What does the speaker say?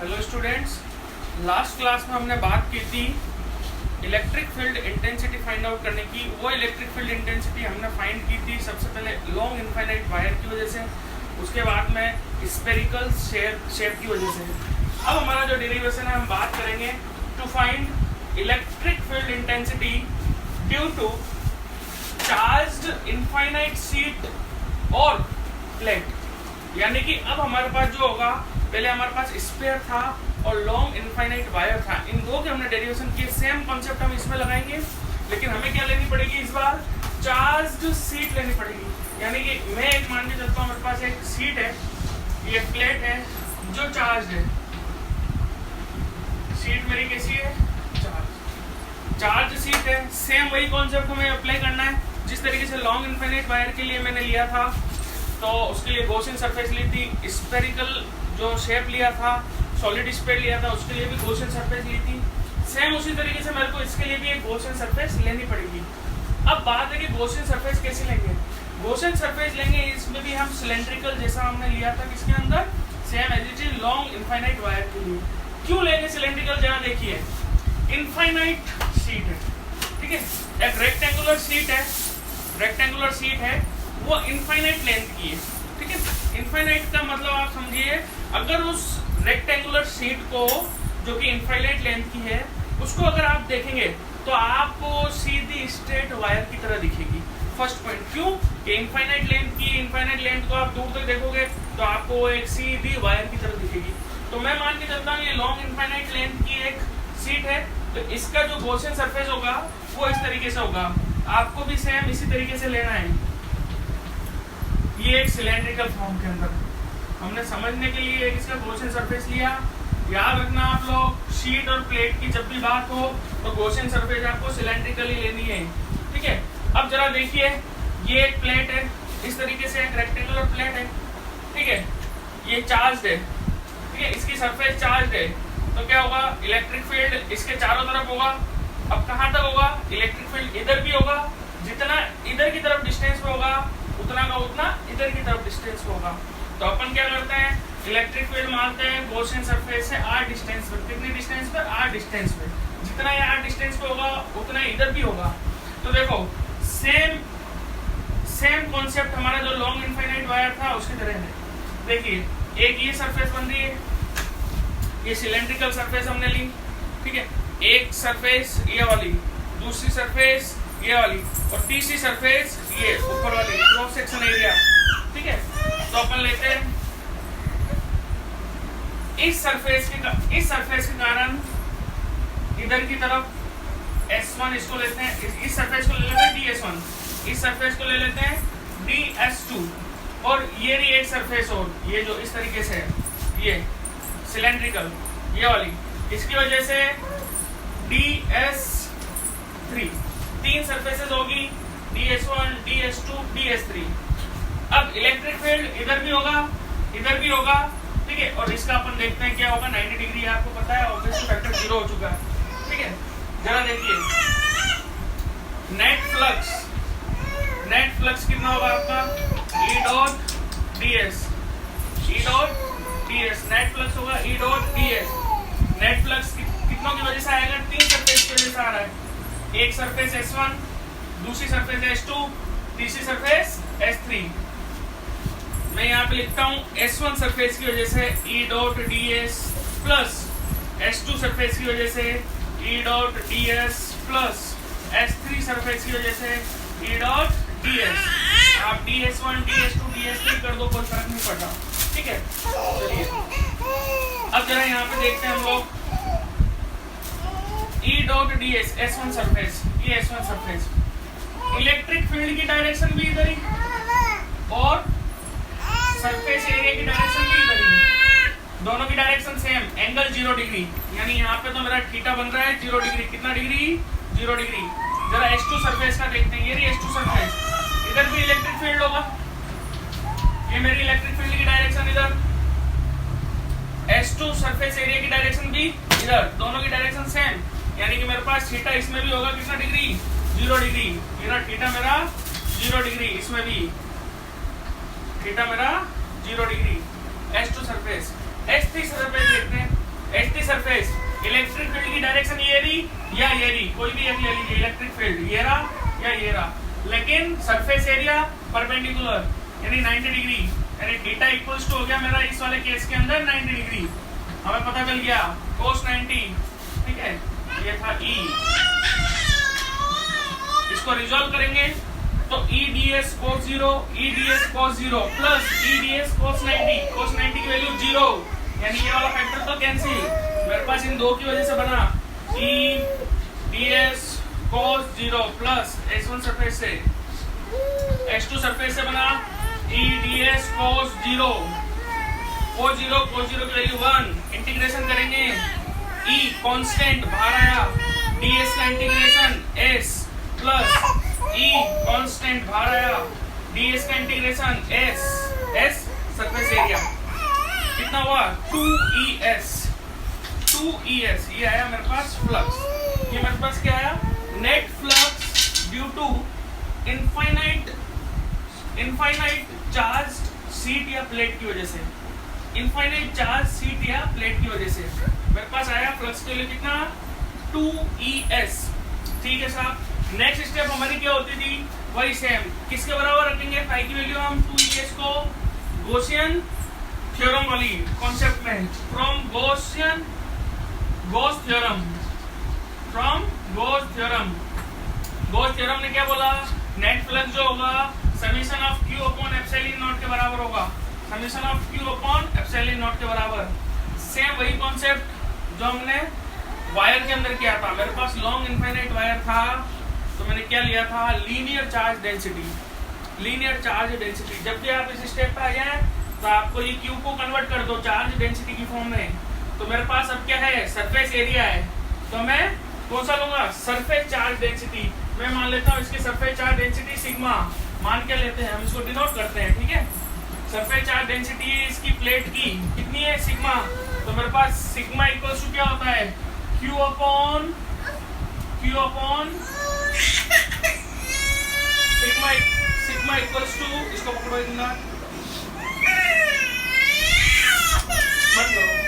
Hello students, last class में हमने बात की थी electric field intensity find out करने की। वो इलेक्ट्रिक फील्ड इंटेंसिटी हमने फाइंड की थी सबसे पहले लॉन्ग इनफाइनाइट वायर की वजह से, उसके बाद में स्फेरिकल शेप की वजह से। अब हमारा जो डेरिवेशन है हम बात करेंगे to find electric field intensity due to charged infinite sheet और प्लेट। यानी कि अब हमारे पास जो होगा, पहले हमारे पास स्फीयर था और लॉन्ग इनफाइनाइट वायर था, इन दो के हमने डेरिवेशन किए। सेम कॉन्सेप्ट हम इसमें लगाएंगे, लेकिन हमें क्या लेनी पड़ेगी इस बार? चार्ज्ड शीट लेनी पड़ेगी। यानी कि मैं एक मान के चलता हूँ, मेरे पास एक शीट है, ये प्लेट है जो चार्ज है। शीट मेरी कैसी है? चार्ज शीट है। सेम वही कॉन्सेप्ट हमें अप्लाई करना है जिस तरीके से लॉन्ग इनफाइनाइट वायर के लिए मैंने लिया था, तो उसके लिए गॉसियन सरफेस ली थी। स्फेरिकल जो शेप लिया था, सॉलिड स्फीयर लिया था, उसके लिए भी गॉसियन सरफेस ली थी। सेम उसी तरीके से मेरे को इसके लिए भी एक गॉसियन सरफेस लेनी पड़ेगी। अब बात है कि गॉसियन सरफेस कैसे लेंगे। गॉसियन सरफेस लेंगे, इसमें भी हम सिलेंड्रिकल जैसा हमने लिया था किसके अंदर, same as it is long infinite wire के लिए। क्यों लेंगे सिलेंड्रिकल? जहाँ देखिए इनफाइनाइट शीट है, ठीक है, एक रेक्टेंगुलर शीट है, रेक्टेंगुलर शीट है, वो इनफाइनाइट लेंथ की है, ठीक है। इनफाइनाइट का मतलब आप समझिए, अगर उस रेक्टेंगुलर शीट को जो कि इनफाइनाइट लेंथ की है, उसको अगर आप देखेंगे तो आपको सीधी स्ट्रेट वायर की तरह दिखेगी। फर्स्ट पॉइंट, क्यों? कि इनफाइनाइट लेंथ की, इनफाइनाइट लेंथ को आप दूर तक देखोगे तो आपको एक सीधी वायर की तरह दिखेगी। तो मैं मान के चलता हूँ ये लॉन्ग इनफाइनाइट लेंथ की एक शीट है, तो इसका जो गॉसियन सरफेस होगा वो इस तरीके से होगा। आपको भी सेम इसी तरीके से लेना है। ये एक सिलेंड्रिकल फॉर्म के अंदर हमने समझने के लिए इसका गॉसियन सरफेस लिया। याद रखना आप लोग, शीट और प्लेट की जब भी बात हो तो गॉसियन सरफेस आपको सिलेंड्रिकली लेनी है, ठीक है। अब जरा देखिए, ये एक प्लेट है, इस तरीके से एक रेक्टेंगुलर प्लेट है, ठीक है, ये चार्ज है, ठीक है, इसकी सरफेस चार्ज है, तो क्या होगा? इलेक्ट्रिक फील्ड इसके चारों तरफ होगा। अब कहाँ तक होगा? इलेक्ट्रिक फील्ड इधर भी होगा, जितना इधर की तरफ डिस्टेंस पे होगा उतना का उतना इधर की तरफ डिस्टेंस पे होगा। तो अपन क्या करते हैं, इलेक्ट्रिक फील्ड मानते हैं गॉसियन सरफेस से r डिस्टेंस पर। कितनी डिस्टेंस पर? r डिस्टेंस पे। जितना ये r डिस्टेंस पे होगा उतना इधर भी होगा। तो देखो सेम कॉन्सेप्ट हमारा जो लॉन्ग इनफाइनाइट वायर था उसकी तरह है। देखिए, एक ये सरफेस बन रही है, ये सिलेंड्रिकल सरफेस हमने ली, ठीक है, एक सरफेस ये वाली, दूसरी सरफेस ये वाली, और तीसरी सरफेस ये ऊपर वाली, क्रॉस सेक्शन एरिया, ठीक है। तो अपन लेते हैं इस सरफेस के कारण इधर की तरफ S1 इसको लेते हैं, इस सरफेस को ले लेते हैं DS1, इस सरफेस को ले लेते हैं DS2, और ये रही एक सरफेस और ये जो इस तरीके से है, ये सिलेंड्रिकल ये वाली, इसकी वजह से DS3, तीन सरफेसेस होगी, DS1, DS2, DS3। अब इलेक्ट्रिक फील्ड इधर भी होगा, इधर भी होगा, ठीक है, और इसका अपन देखते हैं क्या होगा। 90 डिग्री आपको पता है, ऑब्वियसली फैक्टर 0 हो चुका है, ठीक है। जरा देखिए, नेट फ्लक्स कितना होगा आपका? E dot ds, net flux होगा E dot ds। Net flux कितनों की वजह से आएगा? तीन सरफेस की वजह से आ रहा है। एक सरफेस S1, दूसरी सरफेस S2, तीसरी सरफेस S3। मैं यहाँ पे लिखता हूँ S1 सरफेस की वजह से E dot ds plus S2 surface की वजह से E dot ds plus S3 surface की वजह से E डॉट ds। आप DS1, DS2, DS3 कर दो, कोई फर्क नहीं पड़ता, ठीक है। चलिए अब जरा यहाँ पे देखते हैं हम लोग E dot ds, S1 surface, ये S1 सरफेस, इलेक्ट्रिक फील्ड की डायरेक्शन भी इधर ही और सरफेस एरिया की डायरेक्शन भी इधर ही, दोनों की डायरेक्शन सेम, एंगल 0 डिग्री। यानी यहाँ पे तो मेरा थीटा बन रहा है 0 डिग्री। कितना डिग्री? 0 डिग्री। जरा S2 सरफेस का देखते हैं, ये रही S2 सरफेस, इधर भी इलेक्ट्रिक फील्ड होगा, ये मेरी इलेक्ट्रिक फील्ड की डायरेक्शन इधर, S2 सरफेस एरिया की डायरेक्शन भी इधर, दोनों की डायरेक्शन सेम। यानी कि मेरे पास थीटा इसमें भी होगा कितना डिग्री? 0 डिग्री। मेरा थीटा मेरा 0 डिग्री, इसमें भी थीटा मेरा 0 degree. S2 surface, S3 surface देखते हैं, सरफेस, इलेक्ट्रिक फील्ड की डायरेक्शन ये रही या ये रही, कोई भी एक ले लीजिए, इलेक्ट्रिक फील्ड ये रहा या ये रहा, लेकिन सरफेस एरिया परपेंडिकुलर यानी 90 डिग्री, यानी थीटा इक्वल्स टू हो गया मेरा इस वाले केस के अंदर 90 डिग्री। हमें पता चल गया cos 90, ठीक है, ये था E। इसको रिजॉल्व करेंगे तो E ds cos 0, E ds cos 0 plus E ds cos 90, cos 90 की वैल्यू 0, यानी ये वाला फैक्टर तो कैंसिल, मेरे पास इन दो की वजह से बना E ds cos 0 plus S1 surface से S2 सरफेस से बना E ds cos 0, cos 0 की वैल्यू 1, इंटीग्रेशन करेंगे E कांस्टेंट बाहर आया, ds का integration S plus E constant बाहर आया, ds का इंटीग्रेशन S सरफेस एरिया कितना हुआ 2ES, ये आया मेरे पास फ्लक्स। ये मेरे पास क्या आया, net flux due to infinite charge sheet या प्लेट की वजह से, इनफाइनाइट चार्ज सीट या प्लेट की वजह से मेरे पास आया फ्लक्स के लिए कितना 2ES। ठीक है साहब, नेक्स्ट स्टेप हमारी क्या होती थी, वही सेम, किसके बराबर रखेंगे फाई की वैल्यू हम 2ES को गॉसियन थ्योरम वाली कॉन्सेप्ट में, फ्रॉम गॉस थ्योरम ने क्या बोला, नेट फ्लक्स जो होगा summation of Q upon epsilon not के बराबर होगा, summation of Q upon epsilon not के बराबर। सेम वही कॉन्सेप्ट जो हमने वायर के अंदर किया था, मेरे पास लॉन्ग इनफाइनाइट वायर था तो मैंने क्या लिया था, लीनियर चार्ज डेंसिटी। जब भी आप इस स्टेप पे आ जाए तो आपको ये Q को कन्वर्ट कर दो चार्ज डेंसिटी की फॉर्म में, तो मेरे पास अब क्या है, सरफेस एरिया है, तो मैं कौन सा लूंगा, सरफेस चार्ज डेंसिटी। मैं मान लेता हूँ इसकी सरफेस चार्ज डेंसिटी सिग्मा, मान के लेते हैं, हम इसको डिनोट करते हैं, ठीक है। सरफेस चार्ज डेंसिटी इसकी प्लेट की कितनी है, सिग्मा, तो मेरे पास सिग्मा इक्वल्स टू क्या होता है, Q upon sigma equals to, इसको पकड़ो इतना मत लो,